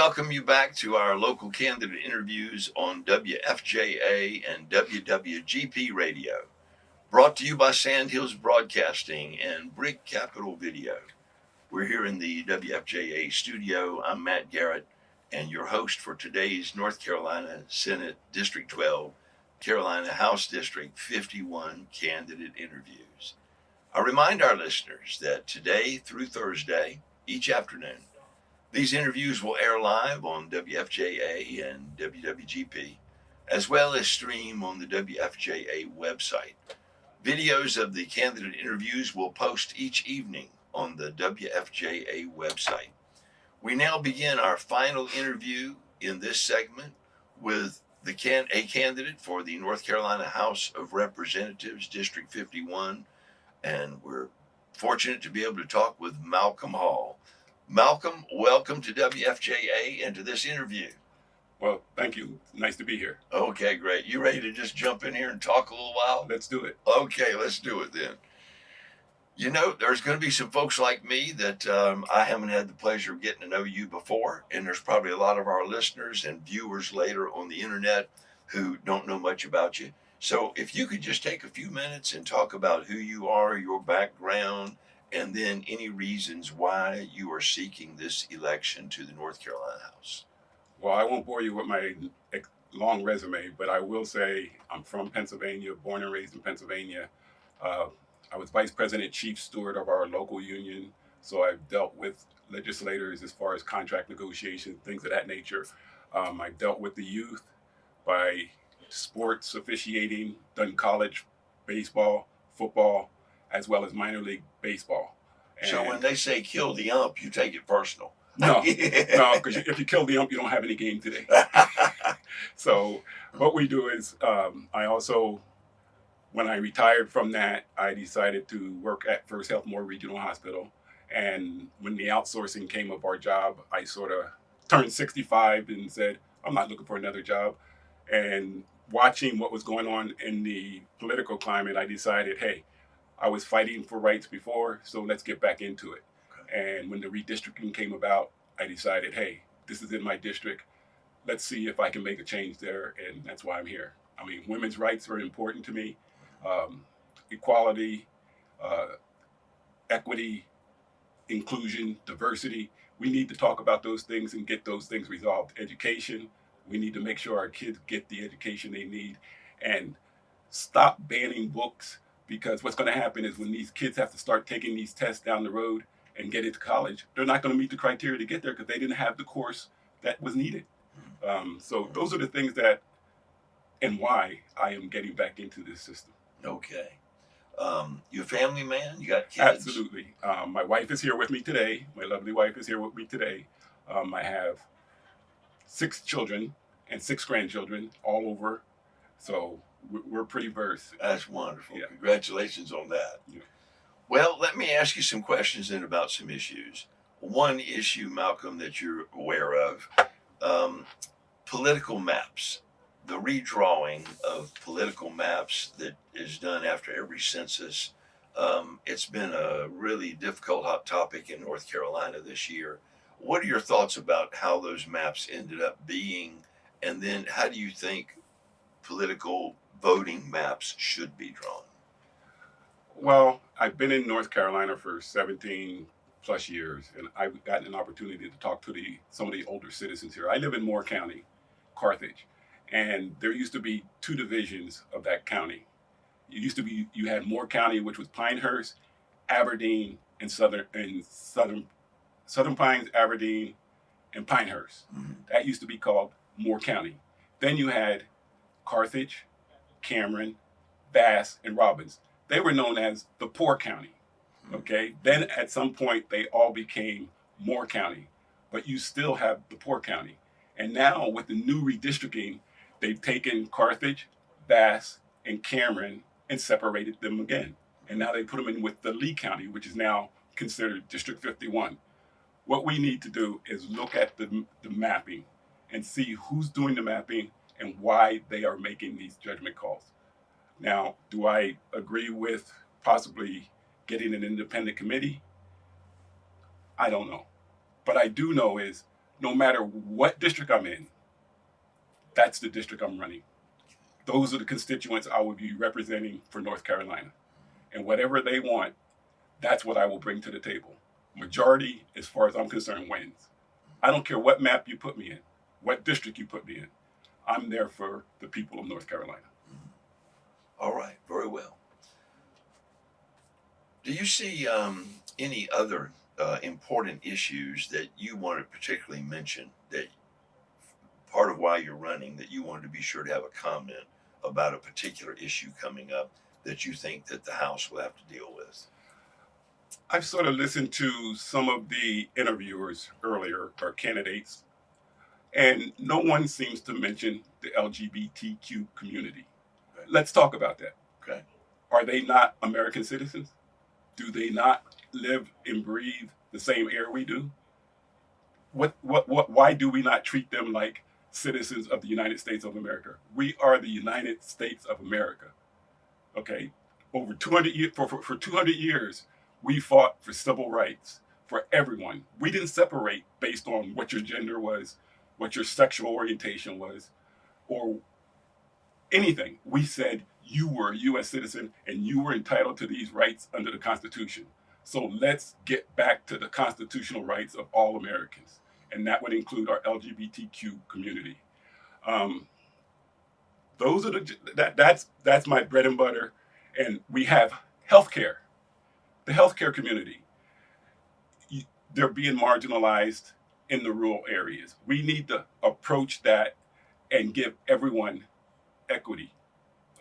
welcome you back to our local candidate interviews on WFJA and WWGP Radio. Brought to you by Sandhills Broadcasting and Brick Capital Video. We're here in the WFJA studio. I'm Matt Garrett, and your host for today's North Carolina Senate District 12, Carolina House District 51 candidate interviews. I remind our listeners that today through Thursday, each afternoon, these interviews will air live on WFJA and WWGP, as well as stream on the WFJA website. Videos of the candidate interviews will post each evening on the WFJA website. We now begin our final interview in this segment with a candidate for the North Carolina House of Representatives, District 51, and we're fortunate to be able to talk with Malcolm Hall. Malcolm, welcome to WFJA and to this interview. Well, thank you. Nice to be here. Okay, great. You ready to just jump in here and talk a little while? Let's do it. Okay, let's do it then. You know, there's going to be some folks like me that I haven't had the pleasure of getting to know you before, and there's probably a lot of our listeners and viewers later on the internet who don't know much about you. So if you could just take a few minutes and talk about who you are, your background, and then any reasons why you are seeking this election to the North Carolina House. Well, I won't bore you with my long resume, but I will say I'm from Pennsylvania, born and raised in Pennsylvania. I was vice president, chief steward of our local union, so I've dealt with legislators as far as contract negotiations, things of that nature. I've dealt with the youth by sports officiating, done college baseball, football, as well as minor league baseball. And so when they say kill the ump, you take it personal. No, because if you kill the ump, you don't have any game today. So what we do is I also, when I retired from that, I decided to work at First Health Moore Regional Hospital. And when the outsourcing came of our job, I sort of turned 65 and said, I'm not looking for another job. And watching what was going on in the political climate, I decided, hey, I was fighting for rights before, so let's get back into it. Okay. And when the redistricting came about, I decided, hey, this is in my district. Let's see if I can make a change there, and that's why I'm here. I mean, women's rights are important to me. Equality, equity, inclusion, diversity. We need to talk about those things and get those things resolved. Education, we need to make sure our kids get the education they need, and stop banning books. Because what's going to happen is when these kids have to start taking these tests down the road and get into college, they're not going to meet the criteria to get there because they didn't have the course that was needed. So those are the things that and why I am getting back into this system. Okay. You a family man? You got kids? Absolutely. My wife is here with me today. My lovely wife is here with me today. I have 6 children and 6 grandchildren all over. So we're pretty versed. That's wonderful. Yeah. Congratulations on that. Yeah. Well, let me ask you some questions then about some issues. One issue, Malcolm, that you're aware of, political maps. The redrawing of political maps that is done after every census. It's been a really difficult hot topic in North Carolina this year. What are your thoughts about how those maps ended up being? And then how do you think political voting maps should be drawn? Well, I've been in North Carolina for 17 plus years, and I've gotten an opportunity to talk to some of the older citizens here. I live in Moore County, Carthage, and there used to be 2 divisions of that county. You had Moore County, which was Pinehurst, Aberdeen, and Southern Pines, Aberdeen, and Pinehurst. Mm-hmm. That used to be called Moore County. Then you had Carthage, Cameron, Bass, and Robbins. They were known as the Poor County. Okay. Then at some point they all became Moore County, but you still have the Poor County. And now with the new redistricting, they've taken Carthage, Bass, and Cameron and separated them again. And now they put them in with the Lee County, which is now considered District 51. What we need to do is look at the mapping and see who's doing the mapping and why they are making these judgment calls. Now, do I agree with possibly getting an independent committee? I don't know. But I do know is no matter what district I'm in, that's the district I'm running. Those are the constituents I will be representing for North Carolina. And whatever they want, that's what I will bring to the table. Majority, as far as I'm concerned, wins. I don't care what map you put me in, what district you put me in. I'm there for the people of North Carolina. All right, very well. Do you see any other important issues that you want to particularly mention, that part of why you're running, that you wanted to be sure to have a comment about a particular issue coming up that you think that the House will have to deal with? I've sort of listened to some of the interviewers earlier, or candidates, and no one seems to mention the LGBTQ community. Okay. Let's talk about that. Okay. Are they not American citizens? Do they not live and breathe the same air we do? Why do we not treat them like citizens of the United States of America? We are the United States of America. Okay, over 200 years, for 200 years, we fought for civil rights for everyone. We didn't separate based on what your gender was, what your sexual orientation was, or anything. We said you were a U.S. citizen and you were entitled to these rights under the Constitution. So let's get back to the constitutional rights of all Americans, and that would include our LGBTQ community. Those are that's my bread and butter. And we have healthcare, the healthcare community. They're being marginalized in the rural areas. We need to approach that and give everyone equity.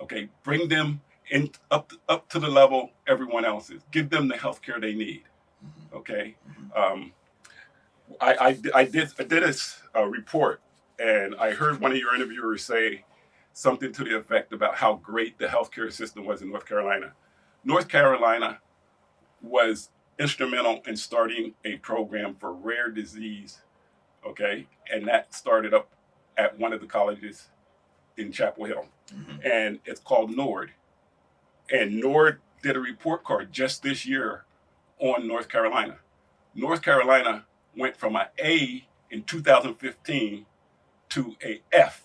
Okay, bring them in up to the level everyone else is. Give them the healthcare they need. Okay, I did a report, and I heard one of your interviewers say something to the effect about how great the healthcare system was in North Carolina. North Carolina was instrumental in starting a program for rare disease, okay? And that started up at one of the colleges in Chapel Hill. And it's called NORD. And NORD did a report card just this year on North Carolina. North Carolina went from an A in 2015 to a F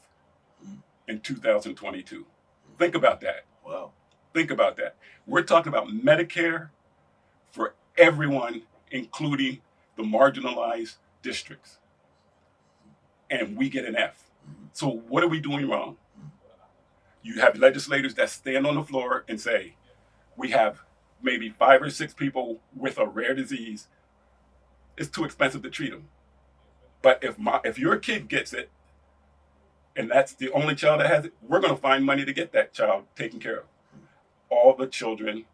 in 2022. Think about that. Wow. Think about that. We're talking about Medicare for everyone, including the marginalized districts. And we get an F. So what are we doing wrong? You have legislators that stand on the floor and say, we have maybe 5 or 6 people with a rare disease. It's too expensive to treat them. But if your kid gets it, and that's the only child that has it, we're going to find money to get that child taken care of. All the children,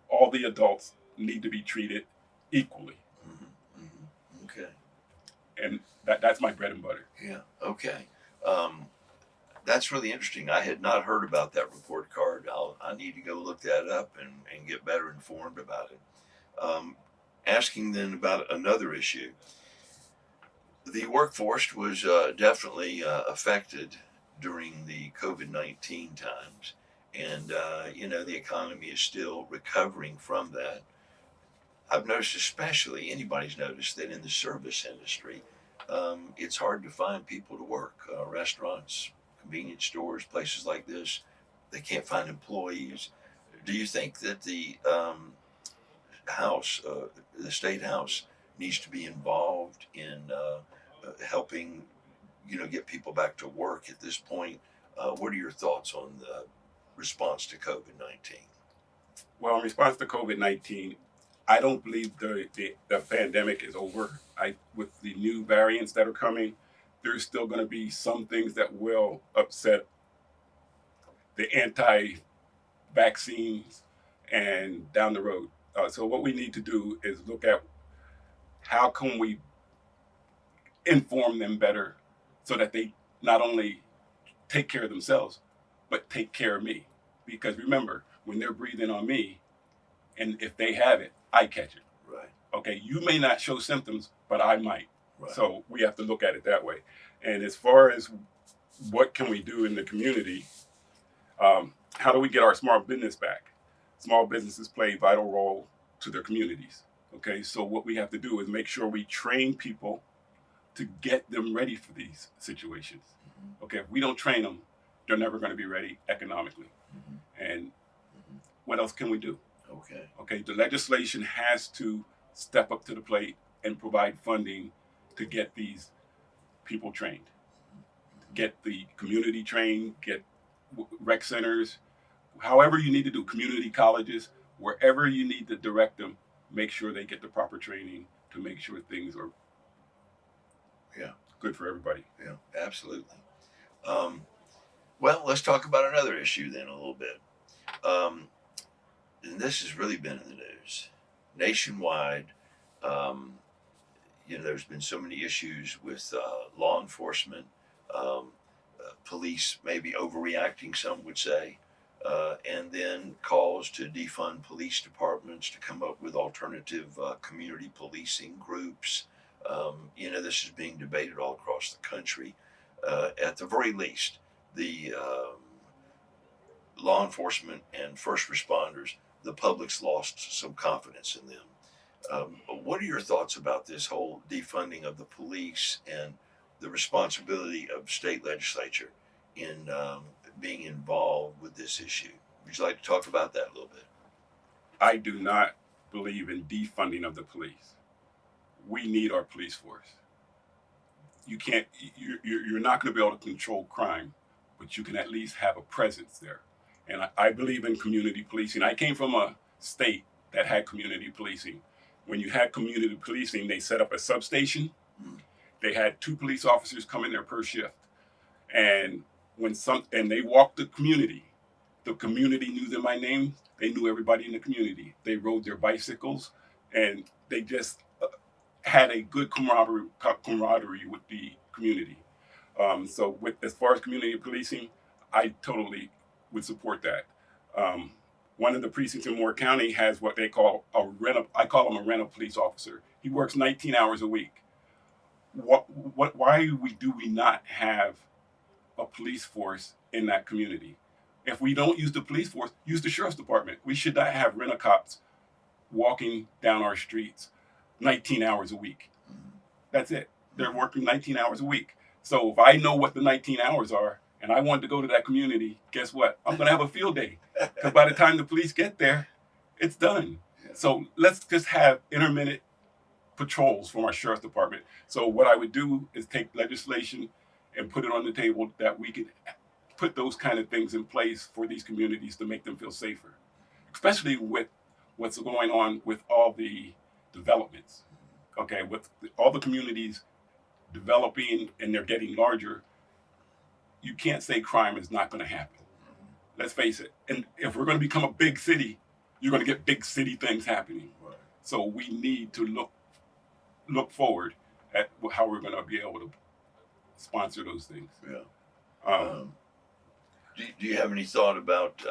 all the adults need to be treated equally. Okay. And that's my bread and butter. Yeah, okay. That's really interesting. I had not heard about that report card. I need to go look that up and get better informed about it. Asking then about another issue. The workforce was definitely affected during the COVID-19 times. And, the economy is still recovering from that. I've noticed, especially, anybody's noticed that in the service industry, it's hard to find people to work. Restaurants, convenience stores, places like this, they can't find employees. Do you think that the the state house, needs to be involved in helping, get people back to work at this point? What are your thoughts on the response to COVID-19? Well, in response to COVID-19, I don't believe the pandemic is over. With the new variants that are coming, there's still going to be some things that will upset the anti-vaccines and down the road. So what we need to do is look at how can we inform them better so that they not only take care of themselves, but take care of me. Because remember, when they're breathing on me, and if they have it, I catch it. Right. Okay, you may not show symptoms, but I might. Right. So we have to look at it that way. And as far as what can we do in the community, how do we get our small business back? Small businesses play a vital role to their communities. Okay, so what we have to do is make sure we train people to get them ready for these situations. Okay, if we don't train them, they're never going to be ready economically. And what else can we do? Okay, the legislation has to step up to the plate and provide funding to get these people trained, get the community trained, get rec centers, however you need to do, community colleges, wherever you need to direct them, make sure they get the proper training to make sure things are good for everybody. Yeah, absolutely. Well, let's talk about another issue then a little bit. And this has really been in the news nationwide. There's been so many issues with law enforcement, police maybe overreacting, some would say, and then calls to defund police departments, to come up with alternative community policing groups. This is being debated all across the country. At the very least, the law enforcement and first responders, the public's lost some confidence in them. What are your thoughts about this whole defunding of the police and the responsibility of state legislature in being involved with this issue? Would you like to talk about that a little bit? I do not believe in defunding of the police. We need our police force. You're not going to be able to control crime, but you can at least have a presence there. And I believe in community policing. I came from a state that had community policing. When you had community policing, they set up a substation. They had 2 police officers come in there per shift. And they walked the community knew them by name. They knew everybody in the community. They rode their bicycles, and they just had a good camaraderie with the community. So as far as community policing, I totally would support that. One of the precincts in Moore County has what they call I call him a rental police officer. He works 19 hours a week. Why do we not have a police force in that community? If we don't use the police force, use the sheriff's department. We should not have rent-a-cops walking down our streets 19 hours a week. That's it. They're working 19 hours a week. So if I know what the 19 hours are and I want to go to that community, guess what? I'm going to have a field day. Because by the time the police get there, it's done. So let's just have intermittent patrols from our sheriff's department. So what I would do is take legislation and put it on the table that we could put those kind of things in place for these communities to make them feel safer, especially with what's going on with all the developments. Okay, with all the communities developing and they're getting larger, you can't say crime is not going to happen. Let's face it. And if we're going to become a big city, you're going to get big city things happening. Right. So we need to look forward at how we're going to be able to sponsor those things. Yeah. Do you have any thought about,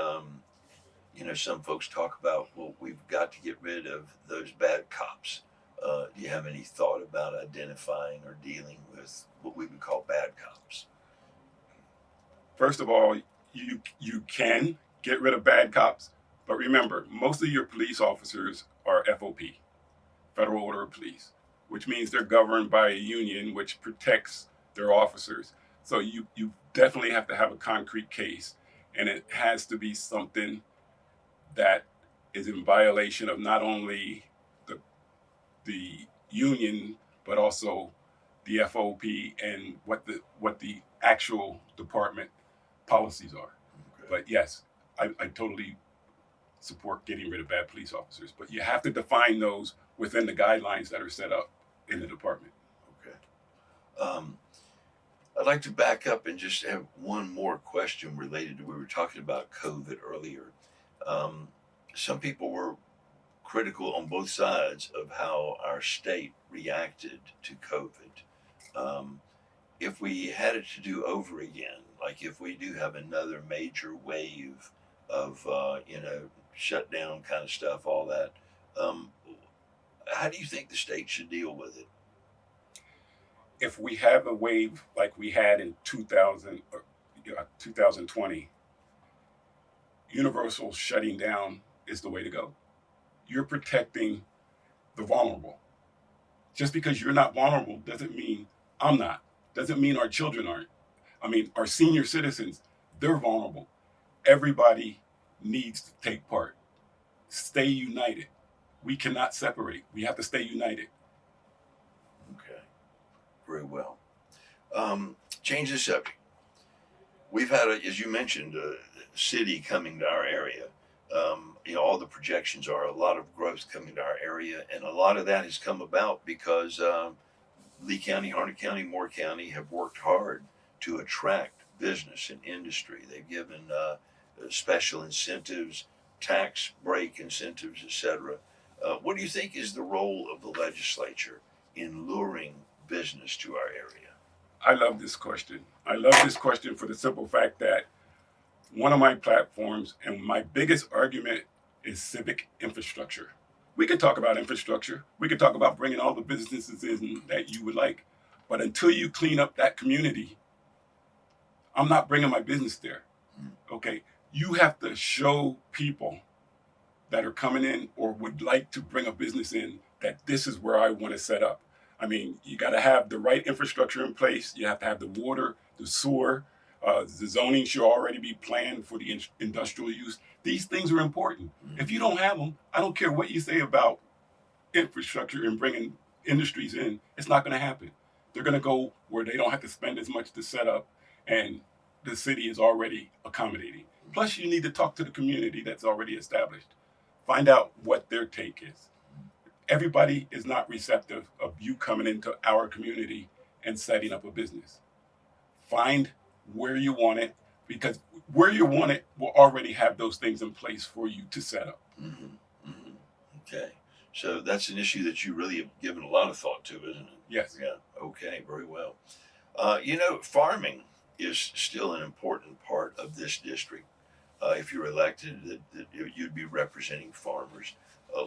some folks talk about, well, we've got to get rid of those bad cops. Do you have any thought about identifying or dealing with what we would call bad cops? First of all, you can get rid of bad cops, but remember, most of your police officers are FOP, Federal Order of Police, which means they're governed by a union which protects their officers. So you definitely have to have a concrete case, and it has to be something that is in violation of not only the union, but also the FOP and what the actual department policies are. Okay. But yes, I totally support getting rid of bad police officers, but you have to define those within the guidelines that are set up in the department. Okay. I'd like to back up and just have one more question related to, we were talking about COVID earlier. Some people were critical on both sides of how our state reacted to COVID. If we had it to do over again, like if we do have another major wave of, shutdown kind of stuff, all that, how do you think the state should deal with it? If we have a wave like we had in 2020, universal shutting down is the way to go. You're protecting the vulnerable. Just because you're not vulnerable doesn't mean I'm not. Doesn't mean our children aren't. I mean, our senior citizens, they're vulnerable. Everybody needs to take part. Stay united. We cannot separate. We have to stay united. Okay, very well. Change the subject. We've had, as you mentioned, a city coming to our area. All the projections are a lot of growth coming to our area, and a lot of that has come about because Lee County, Harnett County, Moore County have worked hard to attract business and industry. They've given special incentives, tax break incentives, etc. What do you think is the role of the legislature in luring business to our area? I love this question. I love this question for the simple fact that one of my platforms and my biggest argument is civic infrastructure. We could talk about infrastructure. We could talk about bringing all the businesses in that you would like. But until you clean up that community, I'm not bringing my business there. Okay? You have to show people that are coming in or would like to bring a business in that this is where I want to set up. I mean, you got to have the right infrastructure in place. You have to have the water, the sewer, the zoning should already be planned for the industrial use. These things are important. If you don't have them, I don't care what you say about infrastructure and bringing industries in, it's not going to happen. They're going to go where they don't have to spend as much to set up, and the city is already accommodating. Plus, you need to talk to the community that's already established. Find out what their take is. Everybody is not receptive of you coming into our community and setting up a business. Find where you want it, because where you want it will already have those things in place for you to set up. Okay. So that's an issue that you really have given a lot of thought to, isn't it? Yes. Yeah. Okay. Very well. Farming is still an important part of this district. If you're elected, that you'd be representing farmers.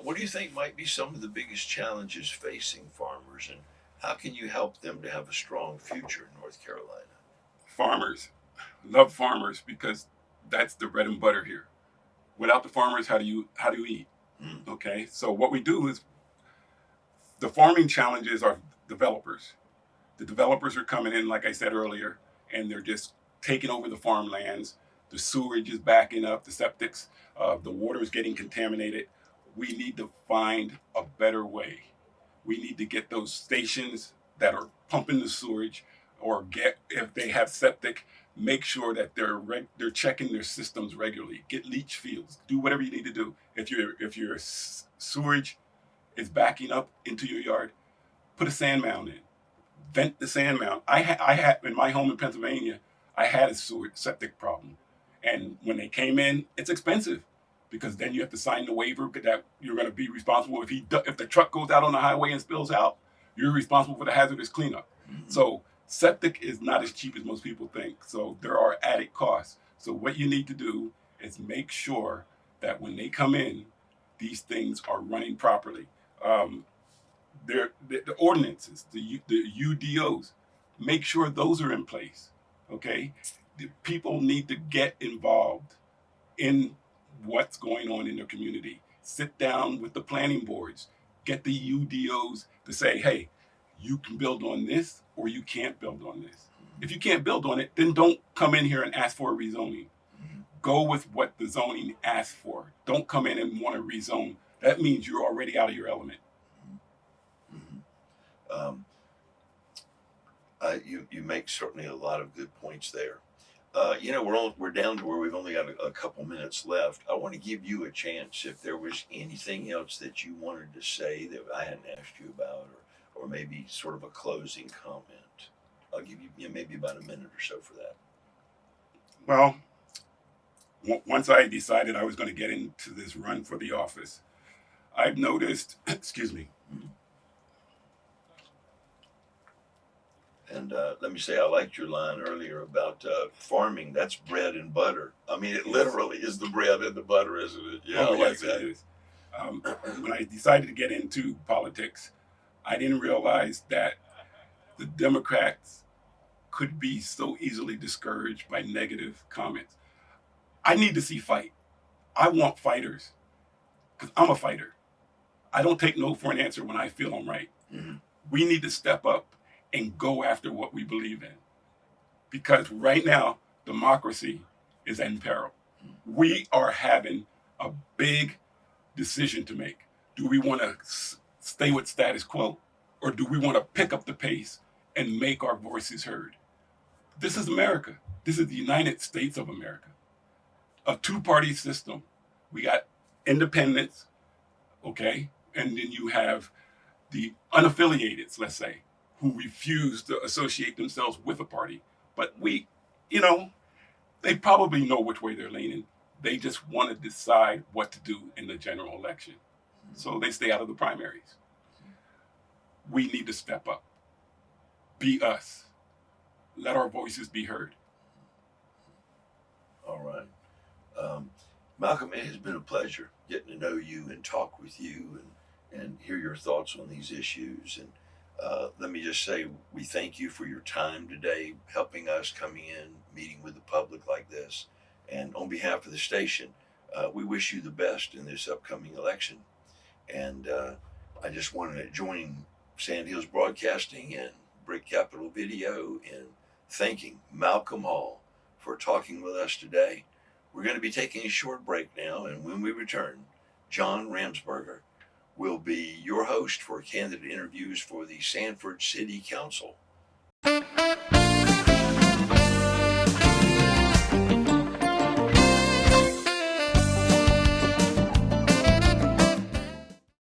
What do you think might be some of the biggest challenges facing farmers, and how can you help them to have a strong future in North Carolina? Farmers. Love farmers because that's the bread and butter here. Without the farmers, how do you eat? Okay, so what we do is the farming challenges are developers. The developers are coming in, like I said earlier, and they're just taking over the farmlands. The sewerage is backing up, the septics, the water is getting contaminated. We need to find a better way. We need to get those stations that are pumping the sewage, or get, if they have septic, make sure that they're checking their systems regularly. Get leach fields. Do whatever you need to do. If your sewage is backing up into your yard, put a sand mound in. Vent the sand mound. I had in my home in Pennsylvania, I had a septic problem, and when they came in, it's expensive because then you have to sign the waiver that you're going to be responsible if the truck goes out on the highway and spills out. You're responsible for the hazardous cleanup. So septic is not as cheap as most people think. So there are added costs. So what you need to do is make sure that when they come in, these things are running properly. The ordinances, the UDOs, make sure those are in place. Okay, the people need to get involved in what's going on in their community. Sit down with the planning boards, get the UDOs to say, hey, you can build on this or you can't build on this. If you can't build on it, then don't come in here and ask for a rezoning. Go with what the zoning asks for. Don't come in and want to rezone. That means you're already out of your element. You make certainly a lot of good points there. We're down to where we've only got a couple minutes left. I want to give you a chance if there was anything else that you wanted to say that I hadn't asked you about, or maybe sort of a closing comment. I'll give you maybe about a minute or so for that. Well, once I decided I was going to get into this run for the office, I've noticed, excuse me. And let me say, I liked your line earlier about farming. That's bread and butter. I mean, it literally is the bread and the butter, isn't it? Yeah, I like that. It is. When I decided to get into politics, I didn't realize that the Democrats could be so easily discouraged by negative comments. I need to see fight. I want fighters because I'm a fighter. I don't take no for an answer when I feel I'm right. We need to step up and go after what we believe in. Because right now, democracy is in peril. We are having a big decision to make. Do we want to stay with status quo, or do we want to pick up the pace and make our voices heard? This is America. This is the United States of America. A two-party system. We got independents, okay? And then you have the unaffiliated, let's say, who refuse to associate themselves with a party. But they probably know which way they're leaning. They just want to decide what to do in the general election. So they stay out of the primaries. We need to step up. Be us. Let our voices be heard. All right. Malcolm, it has been a pleasure getting to know you and talk with you and hear your thoughts on these issues. And let me just say, we thank you for your time today, helping us, coming in, meeting with the public like this. And on behalf of the station, we wish you the best in this upcoming election. And I just want to join Sand Hills Broadcasting and Brick Capital Video in thanking Malcolm Hall for talking with us today. We're going to be taking a short break now, and when we return, John Ramsberger will be your host for candidate interviews for the Sanford City Council.